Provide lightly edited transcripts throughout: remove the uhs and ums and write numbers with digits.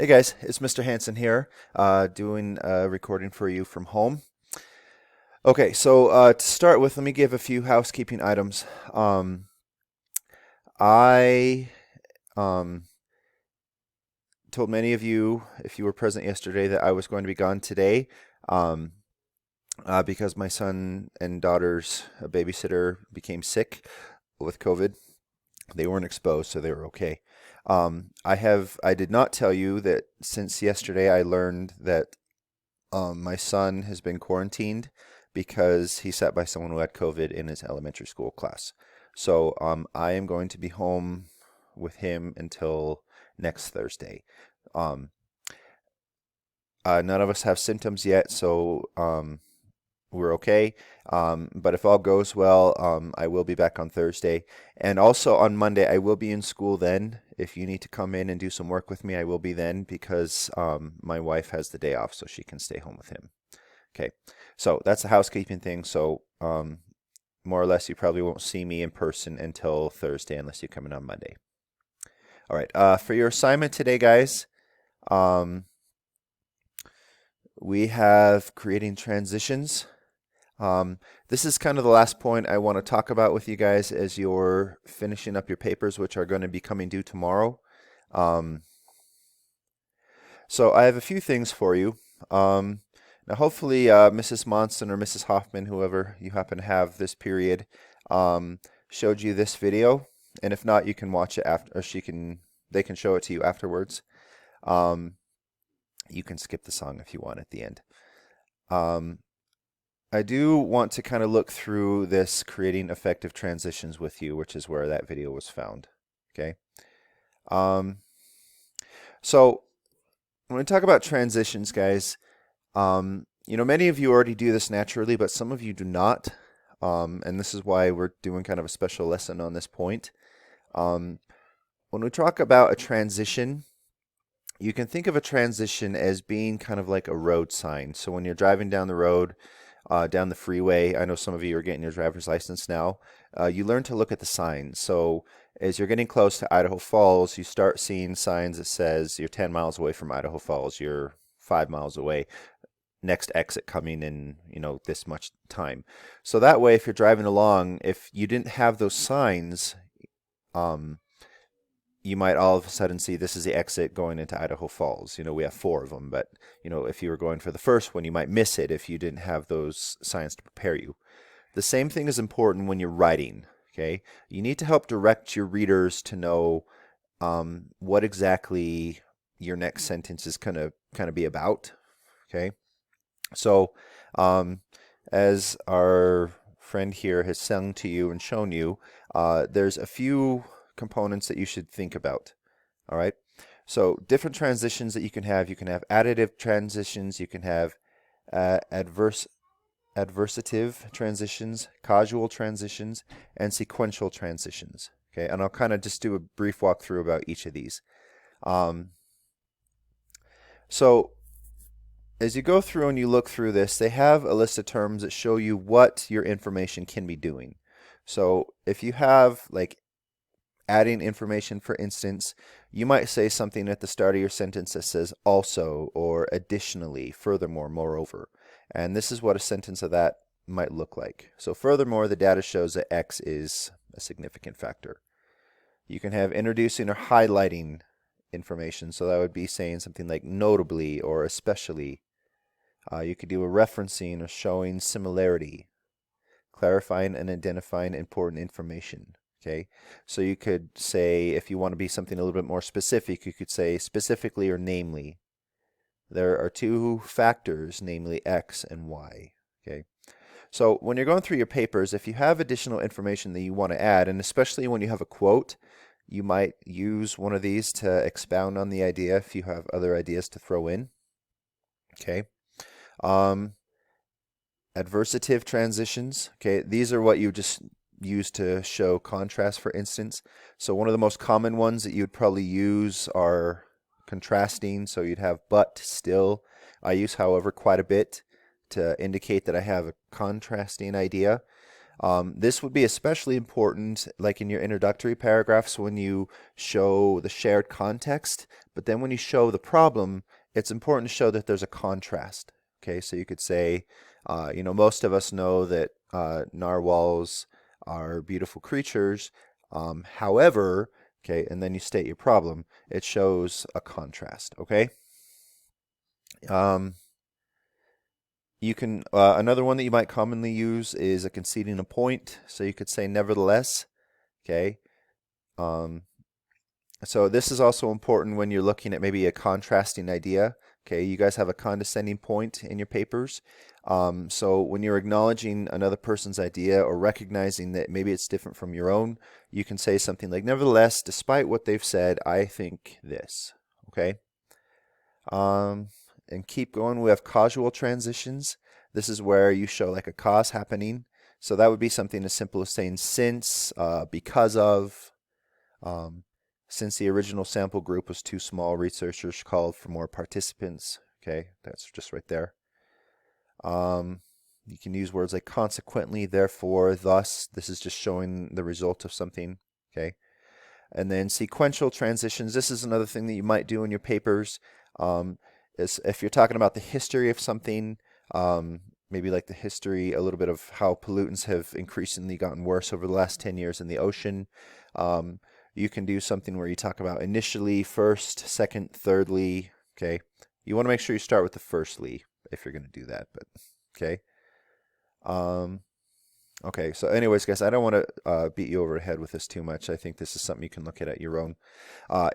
Hey guys, it's Mr. Hanson here, doing a recording for you from home. Okay, so to start with, let me give a few housekeeping items. I um, told many of you, if you were present yesterday, that I was going to be gone today um, because my son and daughter's babysitter became sick with COVID. They weren't exposed, so they were okay. I did not tell you that since yesterday I learned that my son has been quarantined because he sat by someone who had COVID in his elementary school class. So I am going to be home with him until next Thursday. Um, none of us have symptoms yet, so we're okay. But if all goes well, I will be back on Thursday. And also on Monday, I will be in school then. If you need to come in and do some work with me, I will be then because my wife has the day off, so she can stay home with him. Okay, so that's the housekeeping thing. So more or less, you probably won't see me in person until Thursday unless you come in on Monday. All right, for your assignment today, guys, um, we have creating transitions. This is kind of the last point I want to talk about with you guys as you're finishing up your papers, which are going to be coming due tomorrow. Um, so I have a few things for you. Now, hopefully, Mrs. Monson or Mrs. Hoffman, whoever you happen to have this period, showed you this video. And if not, you can watch it after, or they can show it to you afterwards. You can skip the song if you want at the end. I do want to kind of look through this creating effective transitions with you, which is where that video was found. Okay. So when we talk about transitions, guys, many of you already do this naturally, but some of you do not. And this is why we're doing kind of a special lesson on this point. When we talk about a transition, you can think of a transition as being kind of like a road sign. So when you're driving down the road, down the freeway, I know some of you are getting your driver's license now, you learn to look at the signs. So as you're getting close to Idaho Falls, you start seeing signs that says you're 10 miles away from Idaho Falls, you're 5 miles away, next exit coming in, this much time. So that way, if you're driving along, if you didn't have those signs, you might all of a sudden see this is the exit going into Idaho Falls. We have 4 of them, but if you were going for the first one, you might miss it if you didn't have those signs to prepare you. The same thing is important when you're writing. Okay, you need to help direct your readers to know what exactly your next sentence is going to kind of be about. Okay, so as our friend here has sung to you and shown you, there's a few components that you should think about. All right. So different transitions that you can have. You can have additive transitions. You can have adversative transitions, causal transitions, and sequential transitions. Okay. And I'll kind of just do a brief walkthrough about each of these. So as you go through and you look through this, they have a list of terms that show you what your information can be doing. So if you have like adding information, for instance, you might say something at the start of your sentence that says also or additionally, furthermore, moreover. And this is what a sentence of that might look like. So furthermore, the data shows that X is a significant factor. You can have introducing or highlighting information. So that would be saying something like notably or especially. You could do a referencing or showing similarity, clarifying and identifying important information. Okay, so you could say, if you want to be something a little bit more specific, you could say specifically or namely. There are 2 factors, namely X and Y. Okay, so when you're going through your papers, if you have additional information that you want to add, and especially when you have a quote, you might use one of these to expound on the idea if you have other ideas to throw in. Okay. Adversative transitions. Okay, these are what you just use to show contrast, for instance. So one of the most common ones that you'd probably use are contrasting. So you'd have but, still. I use however quite a bit to indicate that I have a contrasting idea. This would be especially important like in your introductory paragraphs when you show the shared context, but then when you show the problem, it's important to show that there's a contrast. Okay, so you could say, most of us know that narwhals are beautiful creatures. However, okay, and then you state your problem. It shows a contrast, okay? Um, you can, another one that you might commonly use is a conceding a point. So you could say nevertheless, okay? Um, so this is also important when you're looking at maybe a contrasting idea. Okay, you guys have a condescending point in your papers. So when you're acknowledging another person's idea or recognizing that maybe it's different from your own, you can say something like, nevertheless, despite what they've said, I think this. Okay? And keep going. We have causal transitions. This is where you show like a cause happening. So that would be something as simple as saying since, because of, since the original sample group was too small, researchers called for more participants. Okay, that's just right there. You can use words like consequently, therefore, thus. This is just showing the result of something. Okay. And then sequential transitions. This is another thing that you might do in your papers. Is if you're talking about the history of something, maybe like the history, a little bit of how pollutants have increasingly gotten worse over the last 10 years in the ocean. You can do something where you talk about initially, first, second, thirdly. Okay. You want to make sure you start with the firstly if you're going to do that, but okay. Okay, so anyways, guys, I don't want to beat you over the head with this too much. I think this is something you can look at your own.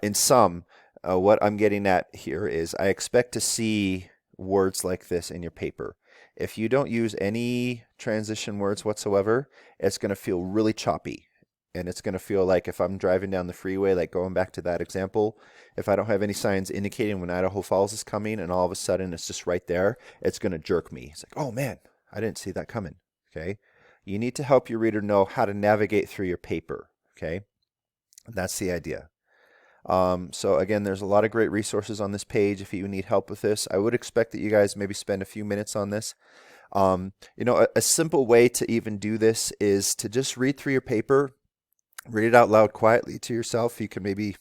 In sum, what I'm getting at here is I expect to see words like this in your paper. If you don't use any transition words whatsoever, it's going to feel really choppy. And it's going to feel like if I'm driving down the freeway, like going back to that example, if I don't have any signs indicating when Idaho Falls is coming and all of a sudden it's just right there, it's going to jerk me. It's like, oh man, I didn't see that coming. Okay. You need to help your reader know how to navigate through your paper. Okay. That's the idea. So again, there's a lot of great resources on this page if you need help with this. I would expect that you guys maybe spend a few minutes on this. A simple way to even do this is to just read through your paper. Read it out loud quietly to yourself. You can maybe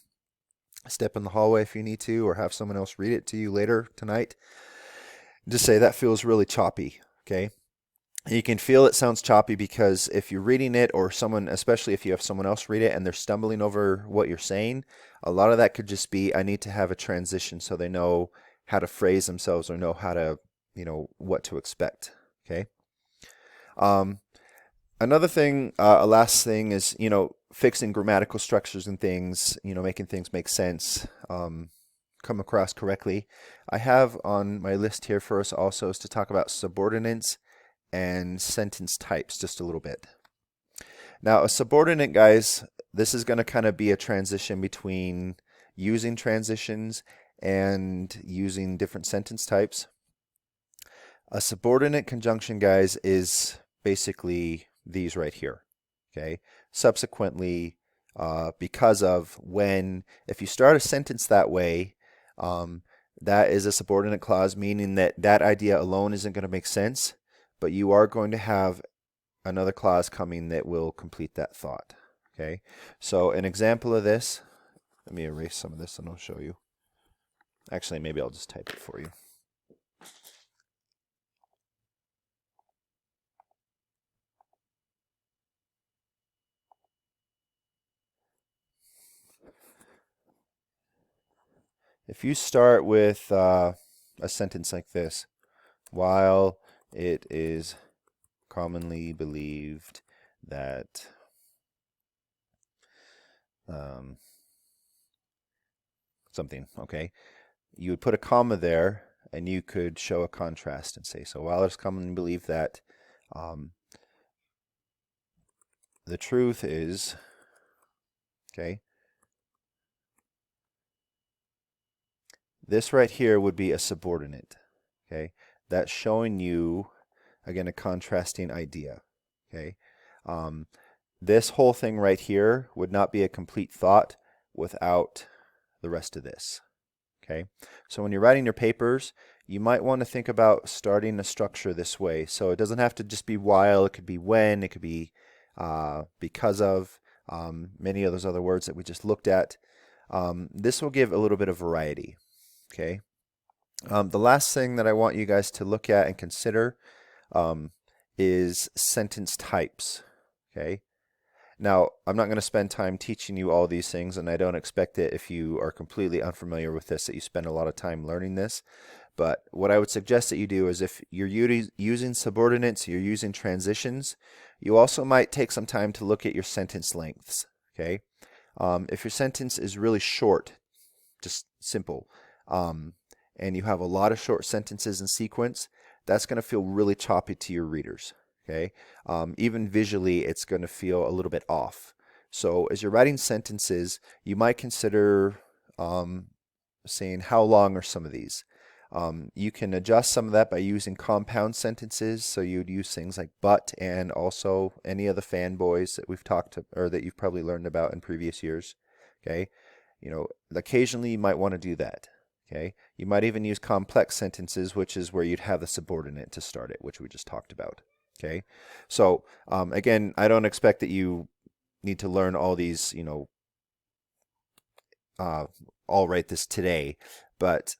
step in the hallway if you need to, or have someone else read it to you later tonight. Just say that feels really choppy, okay? You can feel it sounds choppy because if you're reading it, or someone, especially if you have someone else read it and they're stumbling over what you're saying, a lot of that could just be, I need to have a transition so they know how to phrase themselves or know how to, what to expect, okay? Another thing, a last thing is, fixing grammatical structures and things, making things make sense, come across correctly. I have on my list here for us also is to talk about subordinates and sentence types just a little bit. Now, a subordinate, guys, this is going to kind of be a transition between using transitions and using different sentence types. A subordinate conjunction, guys, is basically these right here. Okay. Subsequently, because of, when, if you start a sentence that way, that is a subordinate clause, meaning that that idea alone isn't going to make sense, but you are going to have another clause coming that will complete that thought. Okay. So an example of this, let me erase some of this and I'll show you. Actually, maybe I'll just type it for you. If you start with a sentence like this, while it is commonly believed that something, okay, you would put a comma there and you could show a contrast and say, so while it's commonly believed that the truth is, okay, this right here would be a subordinate, okay? That's showing you, again, a contrasting idea, okay? This whole thing right here would not be a complete thought without the rest of this, Okay, so when you're writing your papers, you might want to think about starting a structure this way. So it doesn't have to just be while, it could be when, it could be because of, many of those other words that we just looked at. This will give a little bit of variety. Okay. The last thing that I want you guys to look at and consider is sentence types. Okay. Now, I'm not going to spend time teaching you all these things, and I don't expect it if you are completely unfamiliar with this that you spend a lot of time learning this. But what I would suggest that you do is if you're using subordinates, you're using transitions, you also might take some time to look at your sentence lengths. Okay. If your sentence is really short, just simple, and you have a lot of short sentences in sequence, that's going to feel really choppy to your readers. Okay, even visually, it's going to feel a little bit off. So as you're writing sentences, you might consider saying how long are some of these. You can adjust some of that by using compound sentences. So you'd use things like but and also any of the fanboys that we've talked to, or that you've probably learned about in previous years. Okay, occasionally you might want to do that. Okay, you might even use complex sentences, which is where you'd have the subordinate to start it, which we just talked about. Okay, so again, I don't expect that you need to learn all these, all write this today, but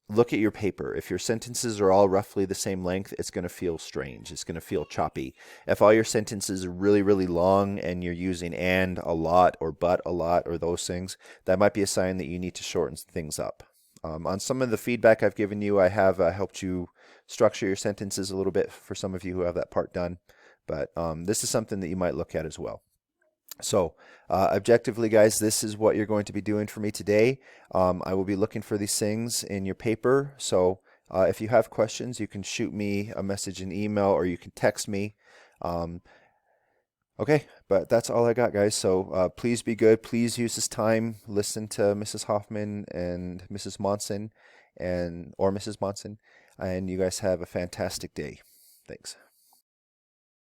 look at your paper. If your sentences are all roughly the same length, it's going to feel strange. It's going to feel choppy. If all your sentences are really, really long and you're using and a lot or but a lot or those things, that might be a sign that you need to shorten things up. On some of the feedback I've given you, I have helped you structure your sentences a little bit for some of you who have that part done. But this is something that you might look at as well. So objectively, guys, this is what you're going to be doing for me today. I will be looking for these things in your paper. So if you have questions, you can shoot me a message in email or you can text me. Okay, but that's all I got, guys. So please be good. Please use this time. Listen to Mrs. Hoffman and Mrs. Monson or Mrs. Monson. And you guys have a fantastic day. Thanks.